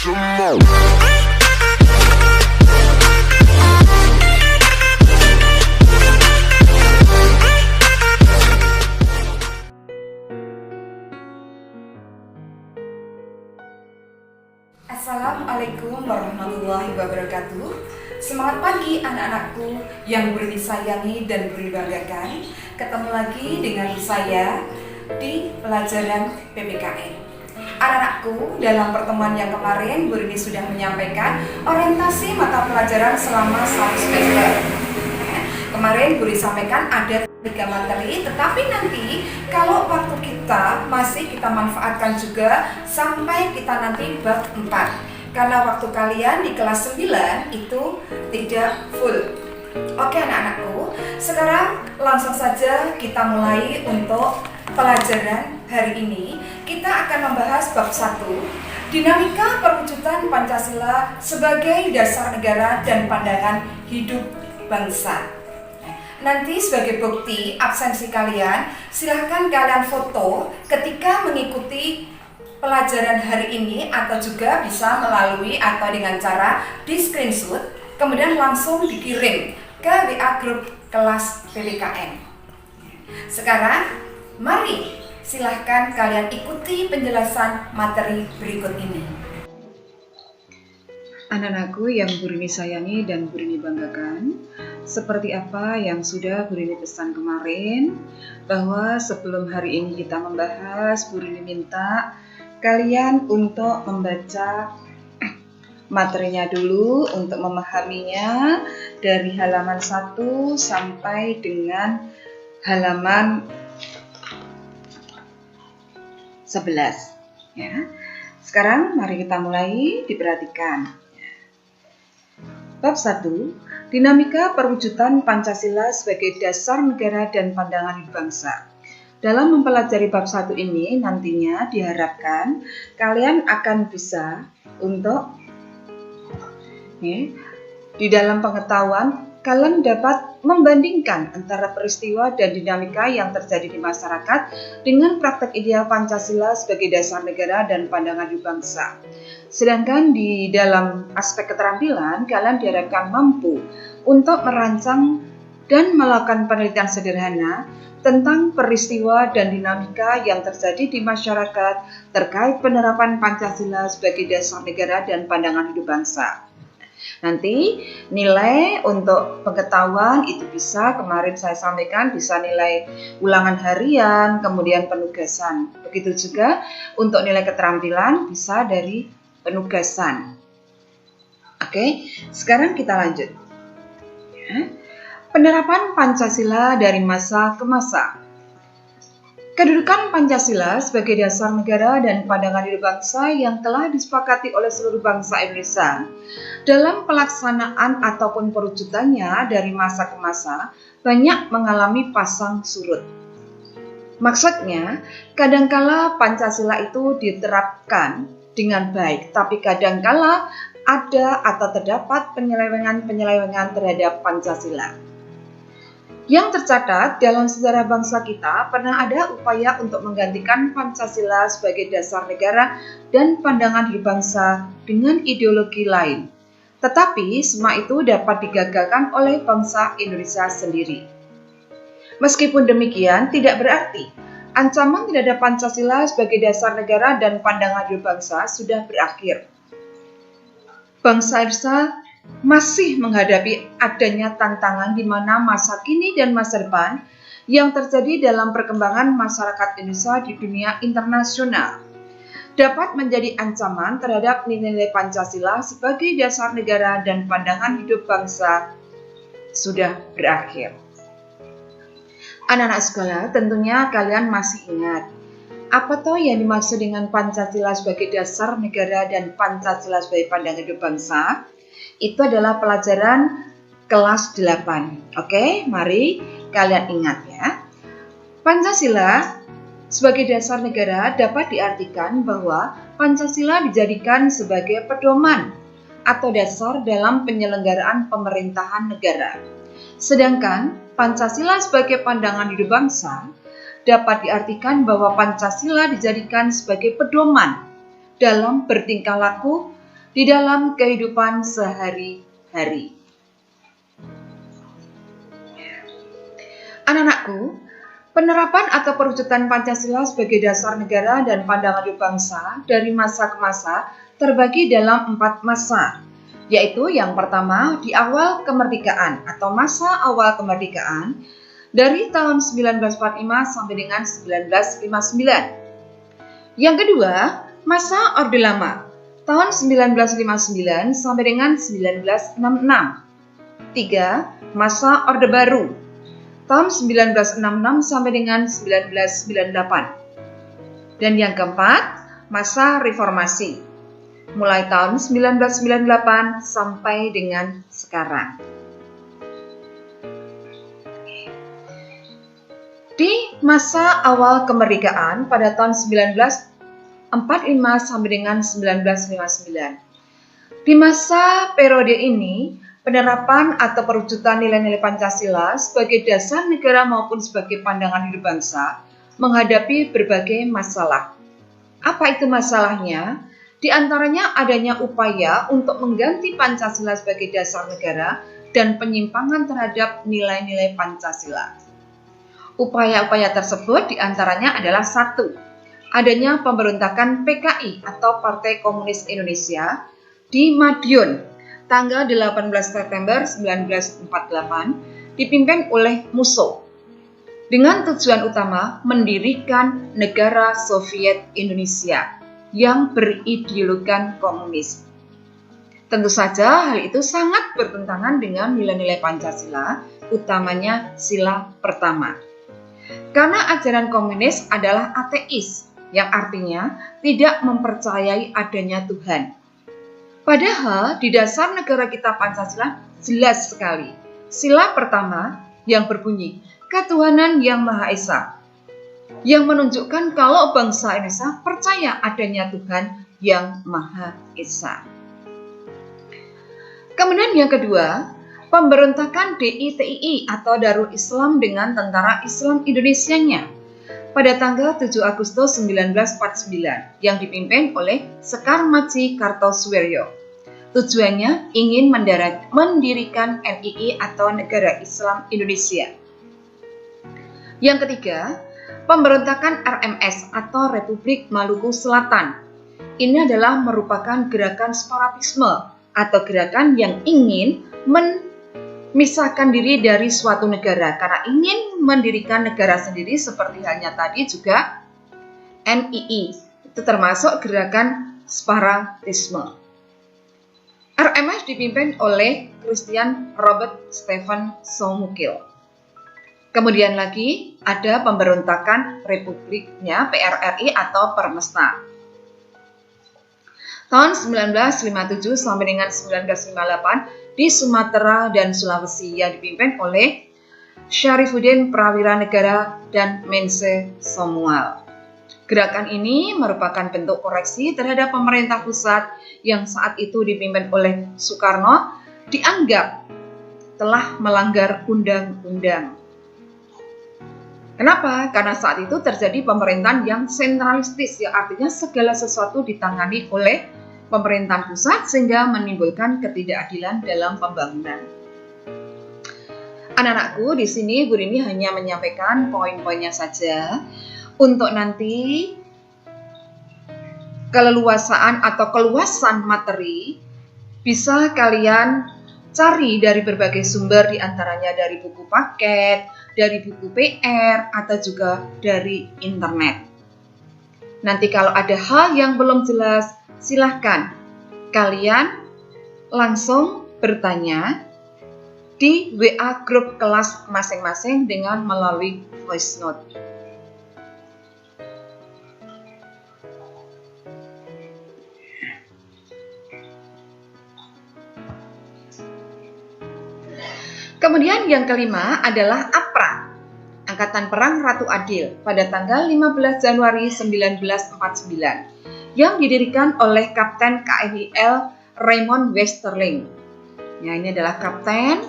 Assalamualaikum warahmatullahi wabarakatuh. Semangat pagi anak-anakku yang Buri sayangi dan Buri banggakan. Ketemu lagi dengan saya di pelajaran PPKN. Anak-anakku, dalam pertemuan yang kemarin Buri sudah menyampaikan orientasi mata pelajaran selama 1 semester. Kemarin Buri sampaikan ada 3 materi, tetapi nanti kalau waktu kita masih kita manfaatkan juga sampai kita nanti bab 4. Karena waktu kalian di kelas 9 itu tidak full. Oke anak-anakku, sekarang langsung saja kita mulai untuk pelajaran hari ini. Kita akan membahas bab 1, dinamika perwujudan Pancasila sebagai dasar negara dan pandangan hidup bangsa. Nanti sebagai bukti absensi kalian, silahkan kalian foto ketika mengikuti pelajaran hari ini, atau juga bisa melalui atau dengan cara di screenshot kemudian langsung dikirim ke WA grup kelas PPKN. Sekarang mari silahkan kalian ikuti penjelasan materi berikut ini. Anak-anakku yang Burini sayangi dan Burini banggakan, seperti apa yang sudah Burini pesan kemarin, bahwa sebelum hari ini kita membahas, Burini minta kalian untuk membaca materinya dulu untuk memahaminya dari halaman 1 sampai dengan halaman 11 ya. Sekarang mari kita mulai, diperhatikan. Bab 1, dinamika perwujudan Pancasila sebagai dasar negara dan pandangan hidup bangsa. Dalam mempelajari bab 1 ini nantinya diharapkan kalian akan bisa untuk di dalam pengetahuan kalian dapat membandingkan antara peristiwa dan dinamika yang terjadi di masyarakat dengan praktek ideal Pancasila sebagai dasar negara dan pandangan hidup bangsa. Sedangkan di dalam aspek keterampilan kalian diharapkan mampu untuk merancang dan melakukan penelitian sederhana tentang peristiwa dan dinamika yang terjadi di masyarakat terkait penerapan Pancasila sebagai dasar negara dan pandangan hidup bangsa. Nanti nilai untuk pengetahuan itu bisa, kemarin saya sampaikan, bisa nilai ulangan harian, kemudian penugasan. Begitu juga untuk nilai keterampilan bisa dari penugasan. Oke, sekarang kita lanjut. Ya. Penerapan Pancasila dari masa ke masa. Kedudukan Pancasila sebagai dasar negara dan pandangan hidup bangsa yang telah disepakati oleh seluruh bangsa Indonesia dalam pelaksanaan ataupun perwujudannya dari masa ke masa banyak mengalami pasang surut. Maksudnya, kadangkala Pancasila itu diterapkan dengan baik, tapi kadangkala ada atau terdapat penyelewengan terhadap Pancasila. Yang tercatat dalam sejarah bangsa kita pernah ada upaya untuk menggantikan Pancasila sebagai dasar negara dan pandangan hidup bangsa dengan ideologi lain. Tetapi semua itu dapat digagalkan oleh bangsa Indonesia sendiri. Meskipun demikian, tidak berarti ancaman terhadap Pancasila sebagai dasar negara dan pandangan hidup bangsa sudah berakhir. Bangsa Indonesia masih menghadapi adanya tantangan di mana masa kini dan masa depan yang terjadi dalam perkembangan masyarakat Indonesia di dunia internasional dapat menjadi ancaman terhadap nilai-nilai Pancasila sebagai dasar negara dan pandangan hidup bangsa sudah berakhir. Anak-anak sekolah, tentunya kalian masih ingat apa toh yang dimaksud dengan Pancasila sebagai dasar negara dan Pancasila sebagai pandangan hidup bangsa? Itu adalah pelajaran kelas 8. Oke, mari kalian ingat ya. Pancasila sebagai dasar negara dapat diartikan bahwa Pancasila dijadikan sebagai pedoman atau dasar dalam penyelenggaraan pemerintahan negara. Sedangkan Pancasila sebagai pandangan hidup bangsa dapat diartikan bahwa Pancasila dijadikan sebagai pedoman dalam bertingkah laku di dalam kehidupan sehari-hari. Anak-anakku, penerapan atau perwujudan Pancasila sebagai dasar negara dan pandangan hidup bangsa dari masa ke masa terbagi dalam 4 masa, yaitu yang pertama di awal kemerdekaan atau masa awal kemerdekaan dari tahun 1945 sampai dengan 1959. Yang kedua, masa Orde Lama tahun 1959 sampai dengan 1966. 3. Masa Orde Baru tahun 1966 sampai dengan 1998. Dan yang keempat, masa reformasi mulai tahun 1998 sampai dengan sekarang. Di masa awal kemerdekaan pada tahun 1945 sampai dengan 1959. Di masa periode ini, penerapan atau perwujudan nilai-nilai Pancasila sebagai dasar negara maupun sebagai pandangan hidup bangsa menghadapi berbagai masalah. Apa itu masalahnya? Di antaranya adanya upaya untuk mengganti Pancasila sebagai dasar negara dan penyimpangan terhadap nilai-nilai Pancasila. Upaya-upaya tersebut diantaranya adalah 1. Adanya pemberontakan PKI atau Partai Komunis Indonesia di Madiun tanggal 18 September 1948 dipimpin oleh Musso dengan tujuan utama mendirikan negara Soviet Indonesia yang berideologikan komunis. Tentu saja hal itu sangat bertentangan dengan nilai-nilai Pancasila, utamanya sila pertama. Karena ajaran komunis adalah ateis, yang artinya tidak mempercayai adanya Tuhan. Padahal di dasar negara kita Pancasila jelas sekali. Sila pertama yang berbunyi ketuhanan yang Maha Esa, yang menunjukkan kalau bangsa Indonesia percaya adanya Tuhan yang Maha Esa. Kemudian yang kedua, pemberontakan DITII atau Darul Islam dengan Tentara Islam Indonesianya pada tanggal 7 Agustus 1949 yang dipimpin oleh Sekar Maci Kartosuwiryo. Tujuannya ingin mendirikan NII atau Negara Islam Indonesia. Yang ketiga, pemberontakan RMS atau Republik Maluku Selatan. Ini adalah merupakan gerakan separatisme atau gerakan yang ingin memisahkan diri dari suatu negara karena ingin mendirikan negara sendiri seperti halnya tadi juga NII. Itu termasuk gerakan separatisme. RMS dipimpin oleh Christian Robert Stephen Soumukil. Kemudian lagi ada pemberontakan Republiknya PRRI atau Permesta. Tahun 1957 sampai dengan 1958 di Sumatera dan Sulawesi yang dipimpin oleh Syarifuddin Prawira Negara dan Mense Somual. Gerakan ini merupakan bentuk koreksi terhadap pemerintah pusat yang saat itu dipimpin oleh Soekarno dianggap telah melanggar undang-undang. Kenapa? Karena saat itu terjadi pemerintahan yang sentralistis, yang artinya segala sesuatu ditangani oleh pemerintahan pusat sehingga menimbulkan ketidakadilan dalam pembangunan. Anak-anakku, di sini Guru ini hanya menyampaikan poin-poinnya saja. Untuk nanti keleluasaan atau keluasan materi bisa kalian cari dari berbagai sumber, diantaranya dari buku paket, dari buku PR, atau juga dari internet. Nanti kalau ada hal yang belum jelas, silahkan kalian langsung bertanya di WA grup kelas masing-masing dengan melalui voice note. Kemudian yang kelima adalah APRA, Angkatan Perang Ratu Adil, pada tanggal 15 Januari 1949, yang didirikan oleh Kapten KNIL Raymond Westerling. Ya, ini adalah Kapten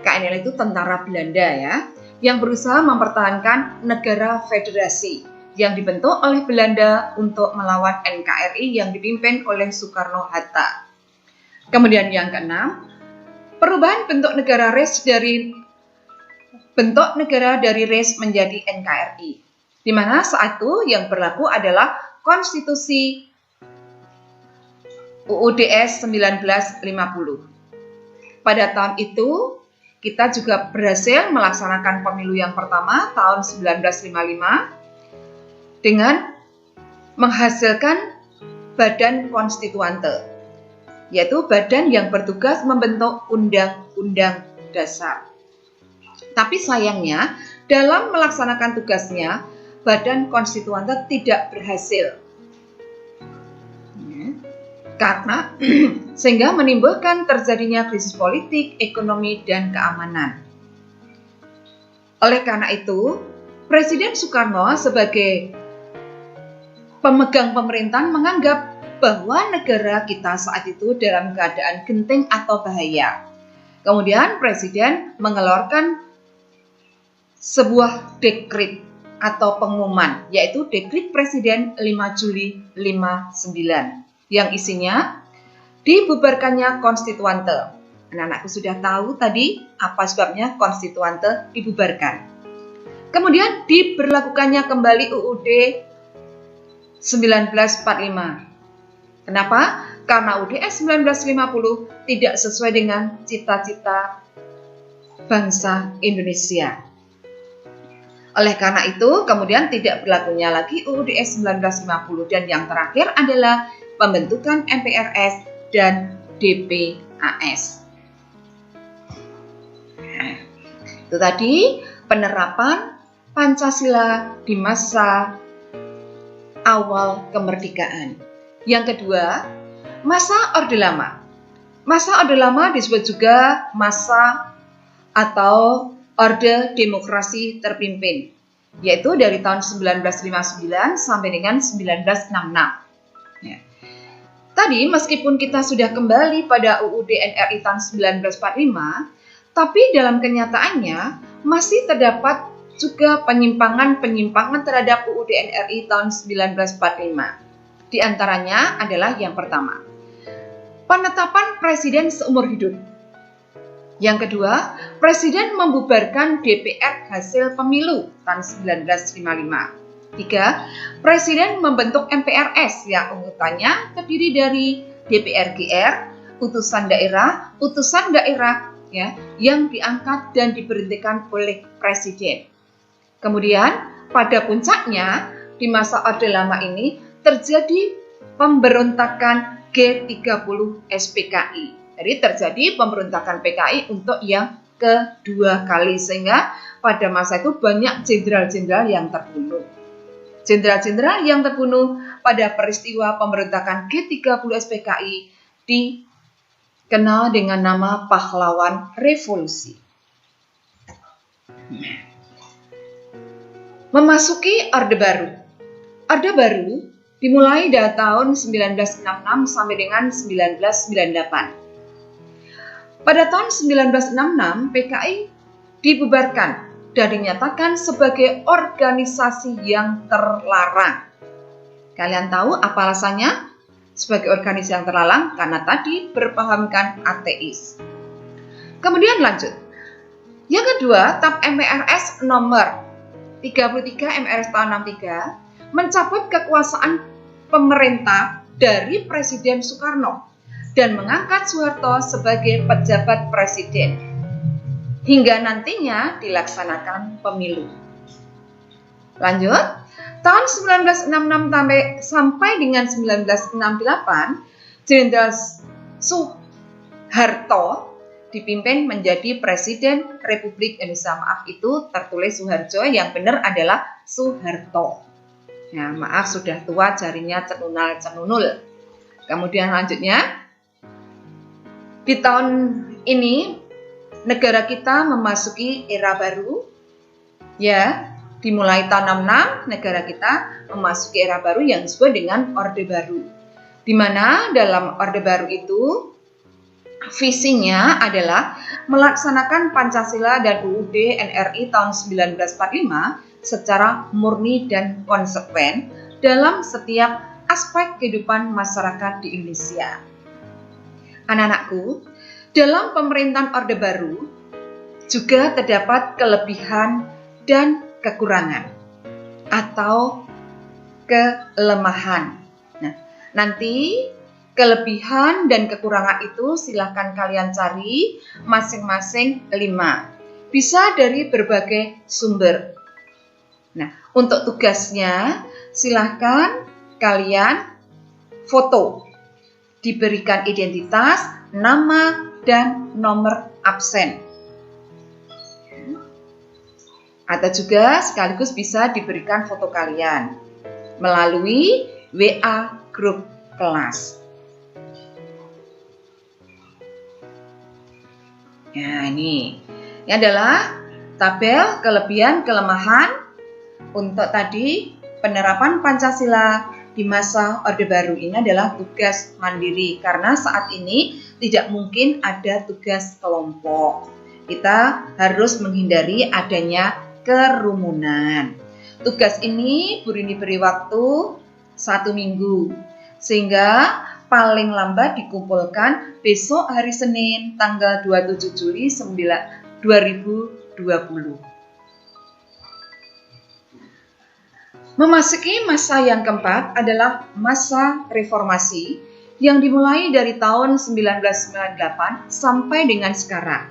KNIL itu tentara Belanda ya, yang berusaha mempertahankan negara federasi yang dibentuk oleh Belanda untuk melawan NKRI yang dipimpin oleh Soekarno-Hatta. Kemudian yang keenam, perubahan bentuk negara dari RIS menjadi NKRI, di mana saat itu yang berlaku adalah Konstitusi UUDS 1950. Pada tahun itu, kita juga berhasil melaksanakan pemilu yang pertama tahun 1955 dengan menghasilkan Badan Konstituante, yaitu badan yang bertugas membentuk undang-undang dasar. Tapi sayangnya, dalam melaksanakan tugasnya, Badan Konstituante tidak berhasil. Karena sehingga menimbulkan terjadinya krisis politik, ekonomi, dan keamanan. Oleh karena itu, Presiden Soekarno sebagai pemegang pemerintahan menganggap bahwa negara kita saat itu dalam keadaan genting atau bahaya. Kemudian Presiden mengeluarkan sebuah dekret atau pengumuman, yaitu Dekret Presiden 5 Juli 59. Yang isinya dibubarkannya Konstituante. Anak-anakku sudah tahu tadi apa sebabnya Konstituante dibubarkan. Kemudian diberlakukannya kembali UUD 1945. Kenapa? Karena UUDS 1950 tidak sesuai dengan cita-cita bangsa Indonesia. Oleh karena itu, kemudian tidak berlakunya lagi UUDS 1950 dan yang terakhir adalah pembentukan MPRS dan DPAS. Nah, itu tadi penerapan Pancasila di masa awal kemerdekaan. Yang kedua, masa Orde Lama. Masa Orde Lama disebut juga masa atau Orde Demokrasi Terpimpin, yaitu dari tahun 1959 sampai dengan 1966. Ya. Tadi meskipun kita sudah kembali pada UUD NRI tahun 1945, tapi dalam kenyataannya masih terdapat juga penyimpangan-penyimpangan terhadap UUD NRI tahun 1945. Di antaranya adalah yang pertama, penetapan presiden seumur hidup. Yang kedua, presiden membubarkan DPR hasil pemilu tahun 1955. 3. Presiden membentuk MPRS yang urutannya terdiri dari DPR GR, utusan daerah ya, yang diangkat dan diberhentikan oleh presiden. Kemudian pada puncaknya di masa Orde Lama ini terjadi pemberontakan G30 SPKI. Jadi terjadi pemberontakan PKI untuk yang kedua kali, sehingga pada masa itu banyak jenderal-jenderal yang terbunuh. Jenderal-jenderal yang terbunuh pada peristiwa pemberontakan G30 SPKI dikenal dengan nama pahlawan revolusi. Memasuki Orde Baru. Orde Baru dimulai dari tahun 1966 sampai dengan 1998. Pada tahun 1966, PKI dibubarkan dan dinyatakan sebagai organisasi yang terlarang. Kalian tahu apa alasannya? Sebagai organisasi yang terlarang karena tadi berpahamkan ateis. Kemudian lanjut. Yang kedua, TAP MPRS nomor 33 MPRS tahun 63 mencabut kekuasaan pemerintah dari Presiden Soekarno dan mengangkat Soeharto sebagai pejabat presiden, hingga nantinya dilaksanakan pemilu. Lanjut, tahun 1966 sampai dengan 1968, Jenderal Soeharto dipimpin menjadi Presiden Republik Indonesia. Maaf, itu tertulis Soeharto, yang benar adalah Soeharto. Ya, maaf sudah tua jarinya cenunul. Kemudian lanjutnya, di tahun ini negara kita memasuki era baru, ya, dimulai tahun 66 negara kita memasuki era baru yang disebut dengan Orde Baru. Di mana dalam Orde Baru itu visinya adalah melaksanakan Pancasila dan UUD NRI tahun 1945 secara murni dan konsekuen dalam setiap aspek kehidupan masyarakat di Indonesia. Anak-anakku, dalam pemerintahan Orde Baru juga terdapat kelebihan dan kekurangan atau kelemahan. Nah, nanti kelebihan dan kekurangan itu silahkan kalian cari masing-masing 5. Bisa dari berbagai sumber. Nah, untuk tugasnya silahkan kalian foto. Diberikan identitas, nama, dan nomor absen. Atau juga sekaligus bisa diberikan foto kalian melalui WA grup kelas. Nah, ini adalah tabel kelebihan kelemahan untuk tadi penerapan Pancasila di masa Orde Baru. Ini adalah tugas mandiri karena saat ini tidak mungkin ada tugas kelompok. Kita harus menghindari adanya kerumunan. Tugas ini Bu Rini beri waktu 1 minggu sehingga paling lambat dikumpulkan besok hari Senin tanggal 27 Juli 2020. Memasuki masa yang keempat adalah masa reformasi yang dimulai dari tahun 1998 sampai dengan sekarang.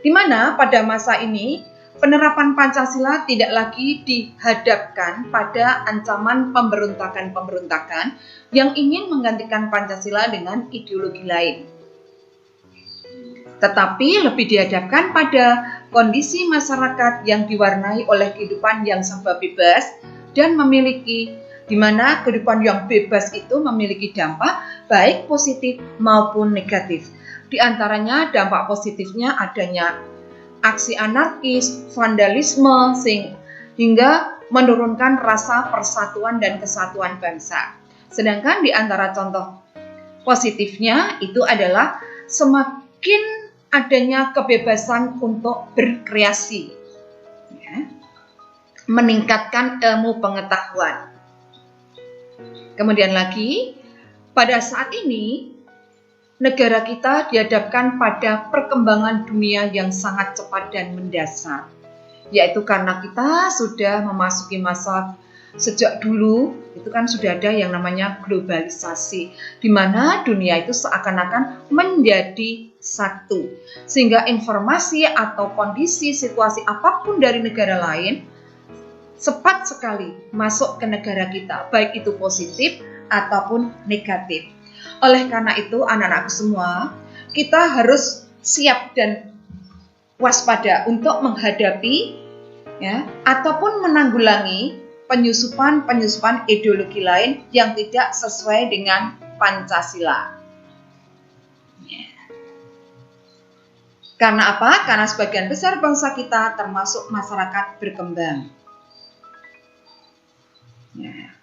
Di mana pada masa ini penerapan Pancasila tidak lagi dihadapkan pada ancaman pemberontakan-pemberontakan yang ingin menggantikan Pancasila dengan ideologi lain. Tetapi lebih dihadapkan pada kondisi masyarakat yang diwarnai oleh kehidupan yang serba bebas dan memiliki, di mana kehidupan yang bebas itu memiliki dampak baik positif maupun negatif. Di antaranya dampak positifnya adanya aksi anarkis, vandalisme, hingga menurunkan rasa persatuan dan kesatuan bangsa. Sedangkan di antara contoh positifnya itu adalah semakin adanya kebebasan untuk berkreasi, ya, meningkatkan ilmu pengetahuan. Kemudian lagi, pada saat ini negara kita dihadapkan pada perkembangan dunia yang sangat cepat dan mendasar, yaitu karena kita sudah memasuki masa sejak dulu itu kan sudah ada yang namanya globalisasi, di mana dunia itu seakan-akan menjadi satu, sehingga informasi atau kondisi situasi apapun dari negara lain cepat sekali masuk ke negara kita, baik itu positif ataupun negatif. Oleh karena itu, anak-anakku semua, kita harus siap dan waspada untuk menghadapi, ya, ataupun menanggulangi penyusupan ideologi lain yang tidak sesuai dengan Pancasila. Ya. Karena apa? Karena sebagian besar bangsa kita termasuk masyarakat berkembang. Ya.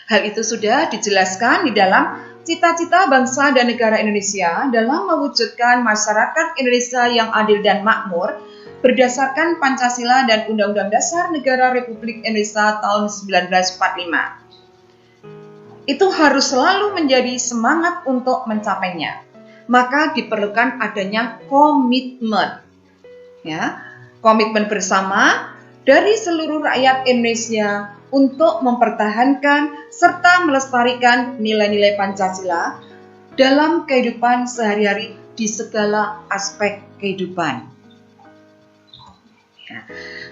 Hal itu sudah dijelaskan di dalam cita-cita bangsa dan negara Indonesia dalam mewujudkan masyarakat Indonesia yang adil dan makmur berdasarkan Pancasila dan Undang-Undang Dasar Negara Republik Indonesia tahun 1945. Itu harus selalu menjadi semangat untuk mencapainya. Maka diperlukan adanya komitmen, ya, komitmen bersama dari seluruh rakyat Indonesia untuk mempertahankan serta melestarikan nilai-nilai Pancasila dalam kehidupan sehari-hari di segala aspek kehidupan. Ya.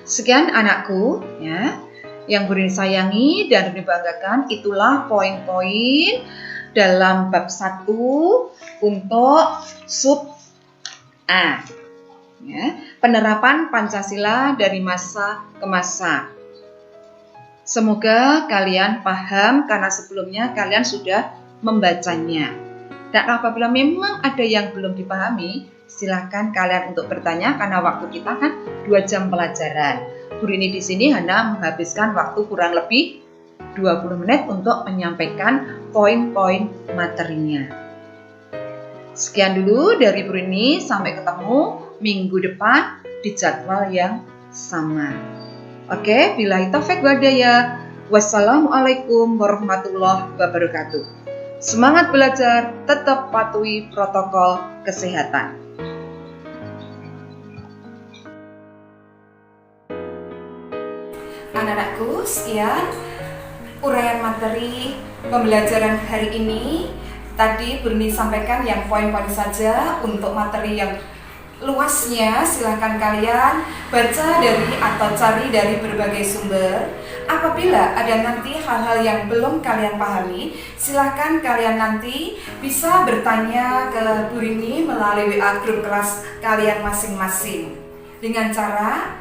Sekian anakku, ya, yang Bu Rini sayangi dan dibanggakan, itulah poin-poin dalam bab 1 untuk sub A. Ya, penerapan Pancasila dari masa ke masa. Semoga kalian paham karena sebelumnya kalian sudah membacanya. Dan apabila memang ada yang belum dipahami, silakan kalian untuk bertanya karena waktu kita kan 2 jam pelajaran. Bu Rini di sini hanya menghabiskan waktu kurang lebih 20 menit untuk menyampaikan poin-poin materinya. Sekian dulu dari Bu Rini, sampai ketemu minggu depan di jadwal yang sama. Oke, billahi taufik wal hidayah. Wassalamualaikum warahmatullahi wabarakatuh. Semangat belajar, tetap patuhi protokol kesehatan. Anak-anakku, sekian uraian materi pembelajaran hari ini. Tadi Burni sampaikan yang poin-poin saja. Untuk materi yang luasnya silahkan kalian baca dari atau cari dari berbagai sumber. Apabila ada nanti hal-hal yang belum kalian pahami, silahkan kalian nanti bisa bertanya ke Bu Rini melalui WA grup kelas kalian masing-masing dengan cara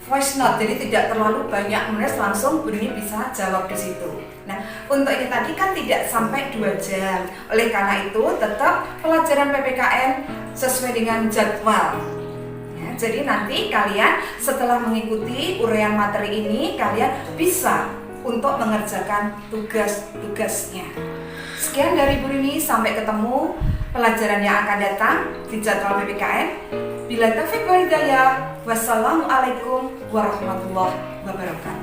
voice note, jadi tidak terlalu banyak menulis, langsung Bu Rini bisa jawab di situ. Nah, untuk ini tadi kan tidak sampai 2 jam. Oleh karena itu, tetap pelajaran PPKN sesuai dengan jadwal. Ya, jadi nanti kalian setelah mengikuti uraian materi ini, kalian bisa untuk mengerjakan tugas-tugasnya. Sekian dari Bu Rini, sampai ketemu pelajaran yang akan datang di jadwal PPKN. Bila taufiq wal hidayah, wassalamualaikum warahmatullahi wabarakatuh.